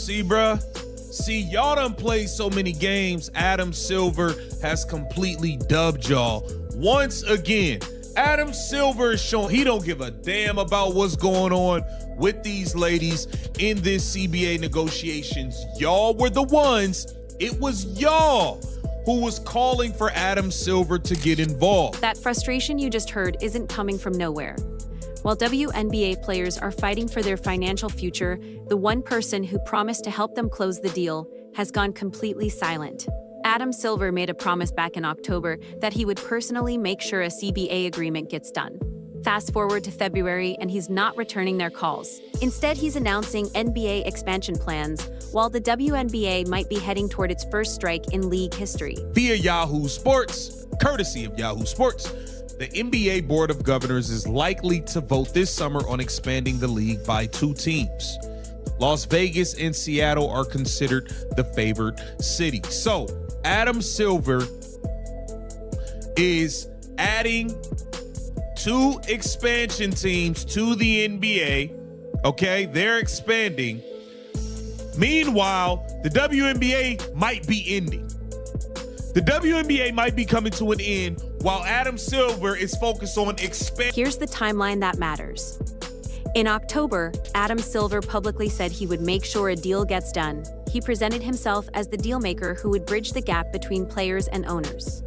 See, bruh. See, y'all done played so many games. Adam Silver has completely dubbed y'all. Once again, Adam Silver is showing he don't give a damn about what's going on with these ladies in this CBA negotiations. Y'all were the ones. It was y'all who was calling for Adam Silver to get involved. That frustration you just heard isn't coming from nowhere. While WNBA players are fighting for their financial future, the one person who promised to help them close the deal has gone completely silent. Adam Silver made a promise back in October that he would personally make sure a CBA agreement gets done. Fast forward to February, and he's not returning their calls. Instead, he's announcing NBA expansion plans, while the WNBA might be heading toward its first strike in league history. Via Yahoo Sports, courtesy of Yahoo Sports, the NBA Board of Governors is likely to vote this summer on expanding the league by 2 teams. Las Vegas and Seattle are considered the favored city. So, Adam Silver is adding 2 expansion teams to the NBA. Okay, they're expanding. Meanwhile, the WNBA might be ending. The WNBA might be coming to an end while Adam Silver is focused on expanding. Here's the timeline that matters. In October, Adam Silver publicly said he would make sure a deal gets done. He presented himself as the dealmaker who would bridge the gap between players and owners.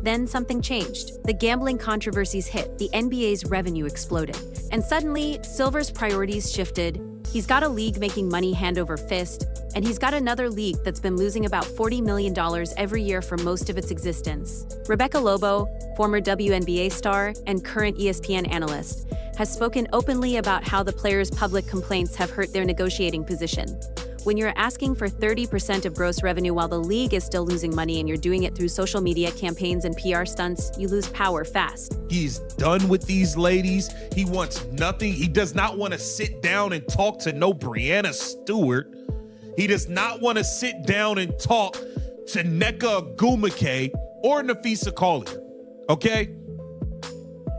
Then something changed. The gambling controversies hit, the NBA's revenue exploded, and suddenly Silver's priorities shifted. He's got a league making money hand over fist, and he's got another league that's been losing about $40 million every year for most of its existence. Rebecca Lobo, former WNBA star and current ESPN analyst, has spoken openly about how the players' public complaints have hurt their negotiating position. When you're asking for 30% of gross revenue while the league is still losing money and you're doing it through social media campaigns and PR stunts, you lose power fast. He's done with these ladies. He wants nothing. He does not want to sit down and talk to no Brianna Stewart. He does not want to sit down and talk to Nneka Ogwumike or Nafisa Collier, okay?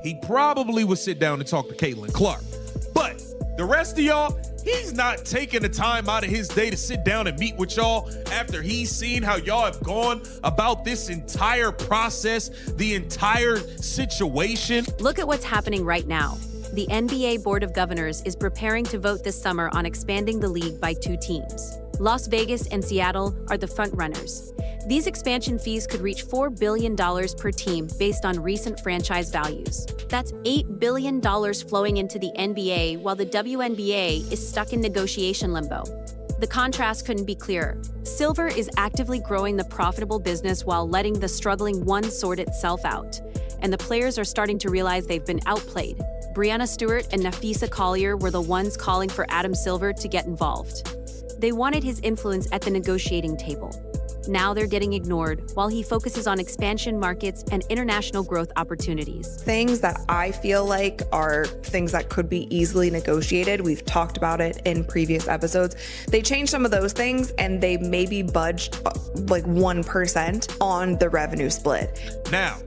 He probably would sit down and talk to Caitlin Clark. But the rest of y'all, he's not taking the time out of his day to sit down and meet with y'all after he's seen how y'all have gone about this entire process, the entire situation. Look at what's happening right now. The NBA Board of Governors is preparing to vote this summer on expanding the league by 2 teams. Las Vegas and Seattle are the front runners. These expansion fees could reach $4 billion per team based on recent franchise values. That's $8 billion flowing into the NBA while the WNBA is stuck in negotiation limbo. The contrast couldn't be clearer. Silver is actively growing the profitable business while letting the struggling one sort itself out. And the players are starting to realize they've been outplayed. Brianna Stewart and Nafisa Collier were the ones calling for Adam Silver to get involved. They wanted his influence at the negotiating table. Now they're getting ignored while he focuses on expansion markets and international growth opportunities. Things that I feel like are things that could be easily negotiated. We've talked about it in previous episodes. They changed some of those things and they maybe budged like 1% on the revenue split. Now,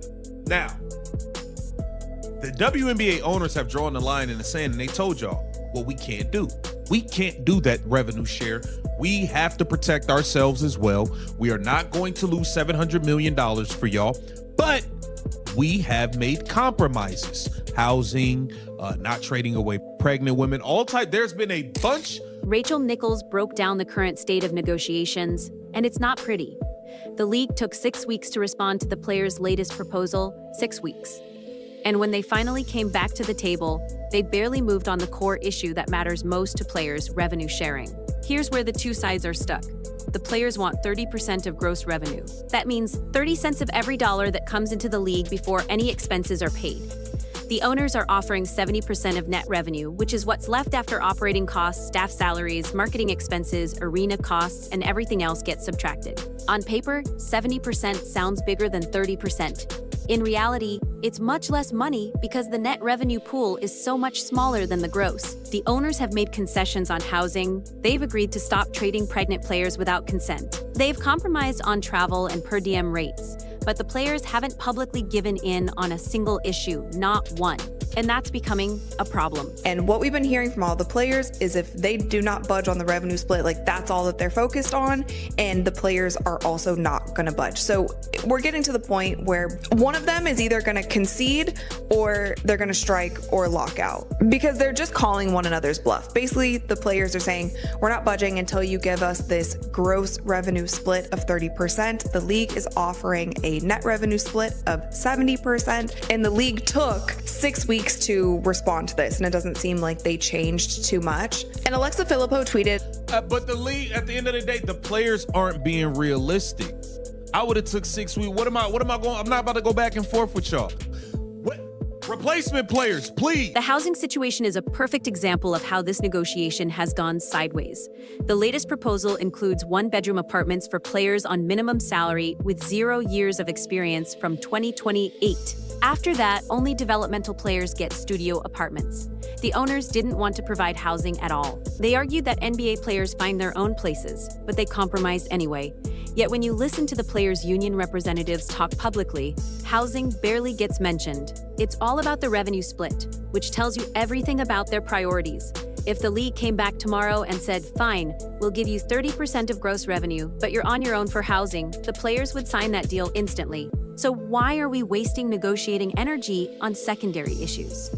the WNBA owners have drawn the line in the sand and they told y'all what we can't do. We can't do that revenue share. We have to protect ourselves as well. We are not going to lose $700 million for y'all, but we have made compromises. Housing, not trading away pregnant women, all type. There's been a bunch. Rachel Nichols broke down the current state of negotiations, and it's not pretty. The league took 6 weeks to respond to the players' latest proposal, 6 weeks. And when they finally came back to the table, they barely moved on the core issue that matters most to players, revenue sharing. Here's where the 2 sides are stuck. The players want 30% of gross revenue. That means 30 cents of every dollar that comes into the league before any expenses are paid. The owners are offering 70% of net revenue, which is what's left after operating costs, staff salaries, marketing expenses, arena costs, and everything else gets subtracted. On paper, 70% sounds bigger than 30%. In reality, it's much less money because the net revenue pool is so much smaller than the gross. The owners have made concessions on housing. They've agreed to stop trading pregnant players without consent. They've compromised on travel and per diem rates. But the players haven't publicly given in on a single issue, not one. And that's becoming a problem. And what we've been hearing from all the players is if they do not budge on the revenue split, like that's all that they're focused on, and the players are also not going to budge. So we're getting to the point where one of them is either going to concede or they're going to strike or lock out because they're just calling one another's bluff. Basically, the players are saying, we're not budging until you give us this gross revenue split of 30%. The league is offering a net revenue split of 70%, and the league took 6 weeks to respond to this, and it doesn't seem like they changed too much. And Alexa Filippo tweeted, but the league, at the end of the day, the players aren't being realistic. I would have took 6 weeks. What am I going? I'm not about to go back and forth with y'all. What? Replacement players, please. The housing situation is a perfect example of how this negotiation has gone sideways. The latest proposal includes one-bedroom apartments for players on minimum salary with 0 years of experience from 2028. After that, only developmental players get studio apartments. The owners didn't want to provide housing at all. They argued that NBA players find their own places, but they compromised anyway. Yet when you listen to the players' union representatives talk publicly, housing barely gets mentioned. It's all about the revenue split, which tells you everything about their priorities. If the league came back tomorrow and said, fine, we'll give you 30% of gross revenue, but you're on your own for housing, the players would sign that deal instantly. So why are we wasting negotiating energy on secondary issues?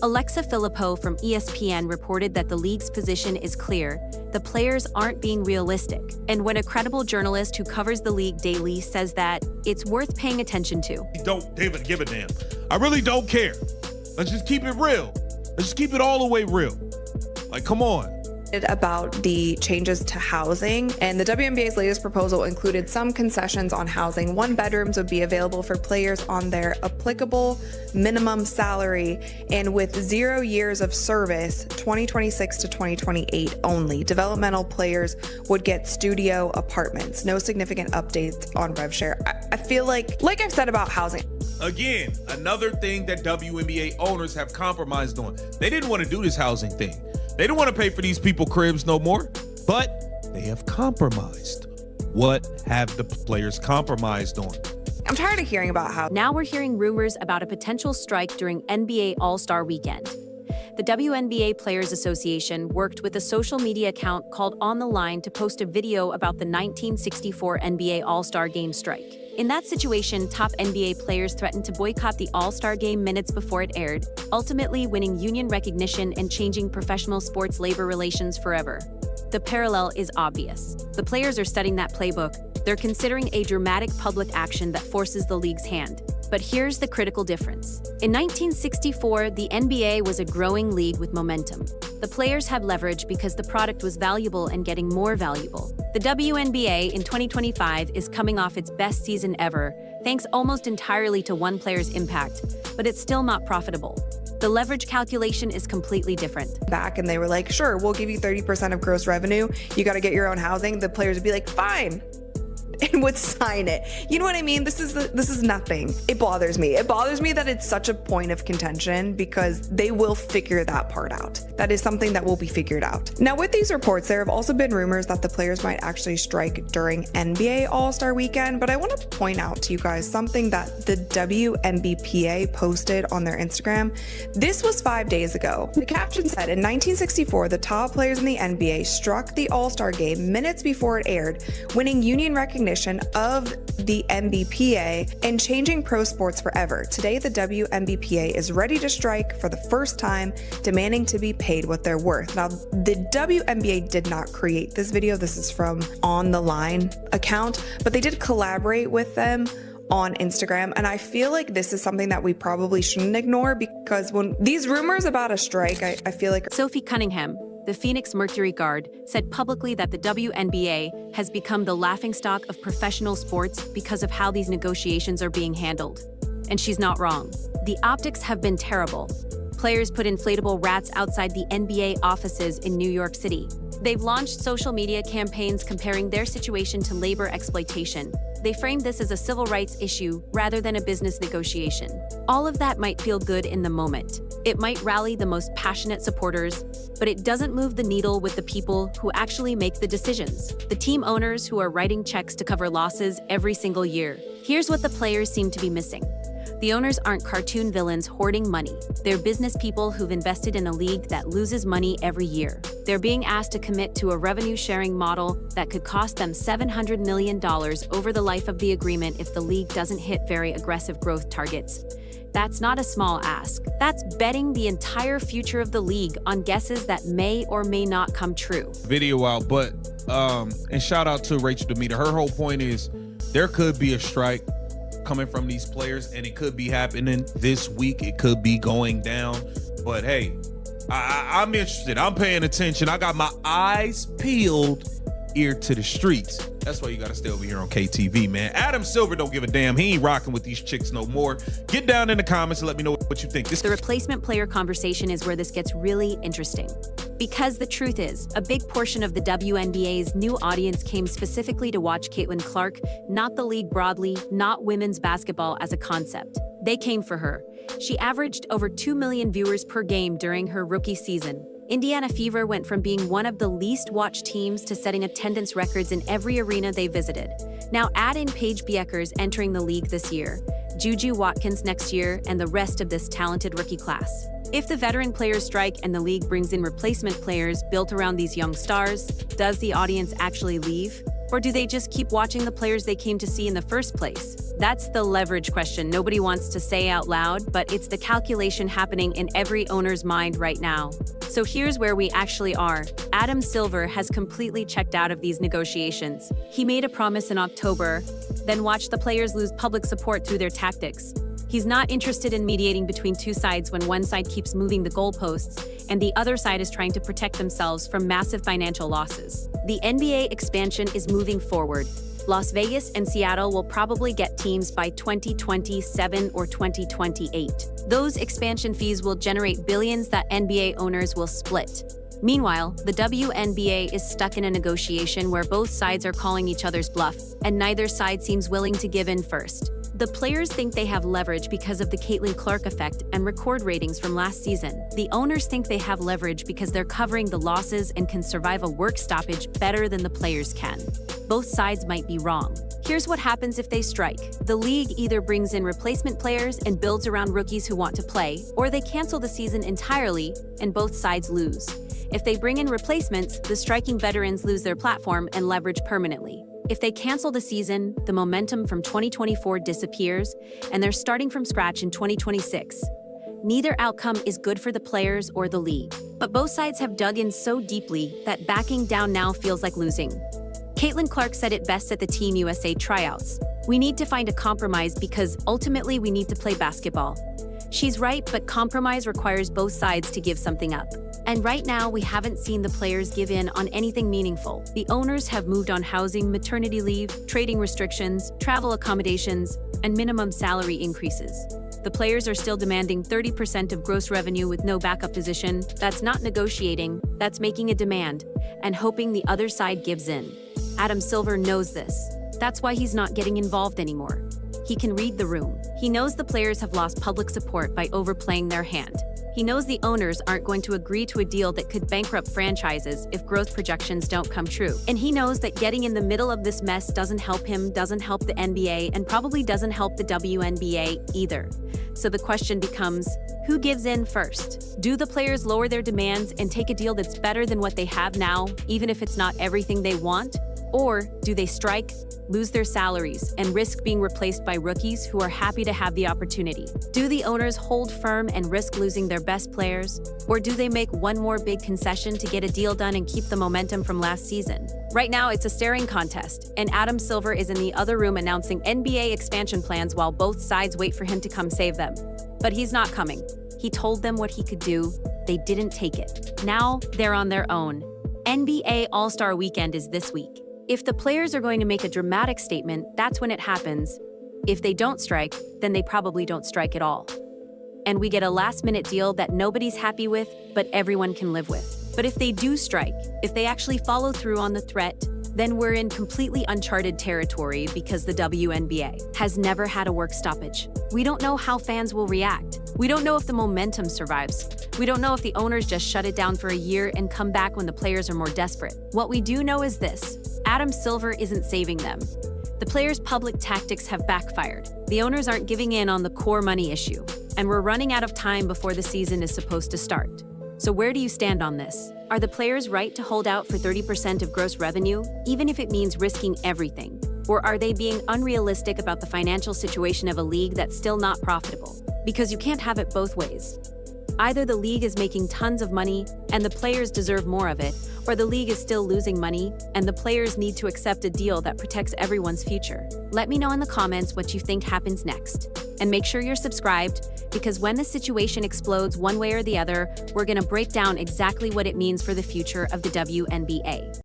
Alexa Filippo from ESPN reported that the league's position is clear. The players aren't being realistic. And when a credible journalist who covers the league daily says that, it's worth paying attention to. Don't David give a damn. I really don't care. Let's just keep it real. Let's just keep it all the way real. Like, come on. About the changes to housing, and the WNBA's latest proposal included some concessions on housing. One bedrooms would be available for players on their applicable minimum salary and with 0 years of service, 2026 to 2028 only. Developmental players would get studio apartments. No significant updates on rev share. I feel like I've said about housing. Again, another thing that WNBA owners have compromised on. They didn't want to do this housing thing. They don't want to pay for these people cribs no more, but they have compromised. What have the players compromised on? I'm tired of hearing about how. Now we're hearing rumors about a potential strike during NBA All-Star Weekend. The WNBA Players Association worked with a social media account called On the Line to post a video about the 1964 NBA All-Star Game strike. In that situation, top NBA players threatened to boycott the All-Star Game minutes before it aired, ultimately winning union recognition and changing professional sports labor relations forever. The parallel is obvious. The players are studying that playbook. They're considering a dramatic public action that forces the league's hand. But here's the critical difference. In 1964, the NBA was a growing league with momentum. The players had leverage because the product was valuable and getting more valuable. The WNBA in 2025 is coming off its best season ever, thanks almost entirely to one player's impact, but it's still not profitable. The leverage calculation is completely different. Back and they were like, sure, we'll give you 30% of gross revenue. You got to get your own housing. The players would be like, fine. And would sign it. You know what I mean? This is nothing. It bothers me. It bothers me that it's such a point of contention because they will figure that part out. That is something that will be figured out. Now, with these reports, there have also been rumors that the players might actually strike during NBA All-Star Weekend, but I want to point out to you guys something that the WNBPA posted on their Instagram. This was 5 days ago. The caption said, in 1964, the top players in the NBA struck the All-Star Game minutes before it aired, winning union recognition of the NBPA and changing pro sports forever. Today, the WNBPA is ready to strike for the first time, demanding to be paid what they're worth. Now, the WNBA did not create this video. This is from On the Line account, but they did collaborate with them on Instagram. And I feel like this is something that we probably shouldn't ignore because when these rumors about a strike, I feel like Sophie Cunningham, the Phoenix Mercury guard, said publicly that the WNBA has become the laughingstock of professional sports because of how these negotiations are being handled. And she's not wrong. The optics have been terrible. Players put inflatable rats outside the NBA offices in New York City. They've launched social media campaigns comparing their situation to labor exploitation. They framed this as a civil rights issue rather than a business negotiation. All of that might feel good in the moment. It might rally the most passionate supporters, but it doesn't move the needle with the people who actually make the decisions, the team owners who are writing checks to cover losses every single year. Here's what the players seem to be missing. The owners aren't cartoon villains hoarding money. They're business people who've invested in a league that loses money every year. They're being asked to commit to a revenue-sharing model that could cost them $700 million over the life of the agreement if the league doesn't hit very aggressive growth targets. That's not a small ask. That's betting the entire future of the league on guesses that may or may not come true. Video out, but and shout out to Rachel Demeter. Her whole point is there could be a strike coming from these players, and it could be happening this week. It could be going down, but hey, I'm interested. I'm paying attention. I got my eyes peeled, ear to the streets. That's why you gotta stay over here on KTV, man. Adam Silver don't give a damn. He ain't rocking with these chicks no more. Get down in the comments and let me know what you think. The replacement player conversation is where this gets really interesting. Because the truth is, a big portion of the WNBA's new audience came specifically to watch Caitlin Clark, not the league broadly, not women's basketball as a concept. They came for her. She averaged over 2 million viewers per game during her rookie season. Indiana Fever went from being one of the least watched teams to setting attendance records in every arena they visited. Now add in Paige Bueckers entering the league this year, Juju Watkins next year, and the rest of this talented rookie class. If the veteran players strike and the league brings in replacement players built around these young stars, does the audience actually leave? Or do they just keep watching the players they came to see in the first place? That's the leverage question nobody wants to say out loud, but it's the calculation happening in every owner's mind right now. So here's where we actually are. Adam Silver has completely checked out of these negotiations. He made a promise in October, then watched the players lose public support through their tactics. He's not interested in mediating between two sides when one side keeps moving the goalposts and the other side is trying to protect themselves from massive financial losses. The NBA expansion is moving forward. Las Vegas and Seattle will probably get teams by 2027 or 2028. Those expansion fees will generate billions that NBA owners will split. Meanwhile, the WNBA is stuck in a negotiation where both sides are calling each other's bluff, and neither side seems willing to give in first. The players think they have leverage because of the Caitlin Clark effect and record ratings from last season. The owners think they have leverage because they're covering the losses and can survive a work stoppage better than the players can. Both sides might be wrong. Here's what happens if they strike. The league either brings in replacement players and builds around rookies who want to play, or they cancel the season entirely and both sides lose. If they bring in replacements, the striking veterans lose their platform and leverage permanently. If they cancel the season, the momentum from 2024 disappears, and they're starting from scratch in 2026. Neither outcome is good for the players or the league. But both sides have dug in so deeply that backing down now feels like losing. Caitlin Clark said it best at the Team USA tryouts. "We need to find a compromise because ultimately we need to play basketball." She's right, but compromise requires both sides to give something up. And right now, we haven't seen the players give in on anything meaningful. The owners have moved on housing, maternity leave, trading restrictions, travel accommodations, and minimum salary increases. The players are still demanding 30% of gross revenue with no backup position. That's not negotiating, that's making a demand, and hoping the other side gives in. Adam Silver knows this. That's why he's not getting involved anymore. He can read the room. He knows the players have lost public support by overplaying their hand. He knows the owners aren't going to agree to a deal that could bankrupt franchises if growth projections don't come true. And he knows that getting in the middle of this mess doesn't help him, doesn't help the NBA, and probably doesn't help the WNBA either. So the question becomes, who gives in first? Do the players lower their demands and take a deal that's better than what they have now, even if it's not everything they want? Or do they strike, lose their salaries, and risk being replaced by rookies who are happy to have the opportunity? Do the owners hold firm and risk losing their best players? Or do they make one more big concession to get a deal done and keep the momentum from last season? Right now, it's a staring contest, and Adam Silver is in the other room announcing NBA expansion plans while both sides wait for him to come save them. But he's not coming. He told them what he could do. They didn't take it. Now, they're on their own. NBA All-Star Weekend is this week. If the players are going to make a dramatic statement, that's when it happens. If they don't strike, then they probably don't strike at all. And we get a last-minute deal that nobody's happy with, but everyone can live with. But if they do strike, if they actually follow through on the threat, then we're in completely uncharted territory because the WNBA has never had a work stoppage. We don't know how fans will react. We don't know if the momentum survives. We don't know if the owners just shut it down for a year and come back when the players are more desperate. What we do know is this: Adam Silver isn't saving them. The players' public tactics have backfired. The owners aren't giving in on the core money issue, and we're running out of time before the season is supposed to start. So where do you stand on this? Are the players right to hold out for 30% of gross revenue, even if it means risking everything? Or are they being unrealistic about the financial situation of a league that's still not profitable? Because you can't have it both ways. Either the league is making tons of money and the players deserve more of it, or the league is still losing money and the players need to accept a deal that protects everyone's future. Let me know in the comments what you think happens next. And make sure you're subscribed, because when the situation explodes one way or the other, we're going to break down exactly what it means for the future of the WNBA.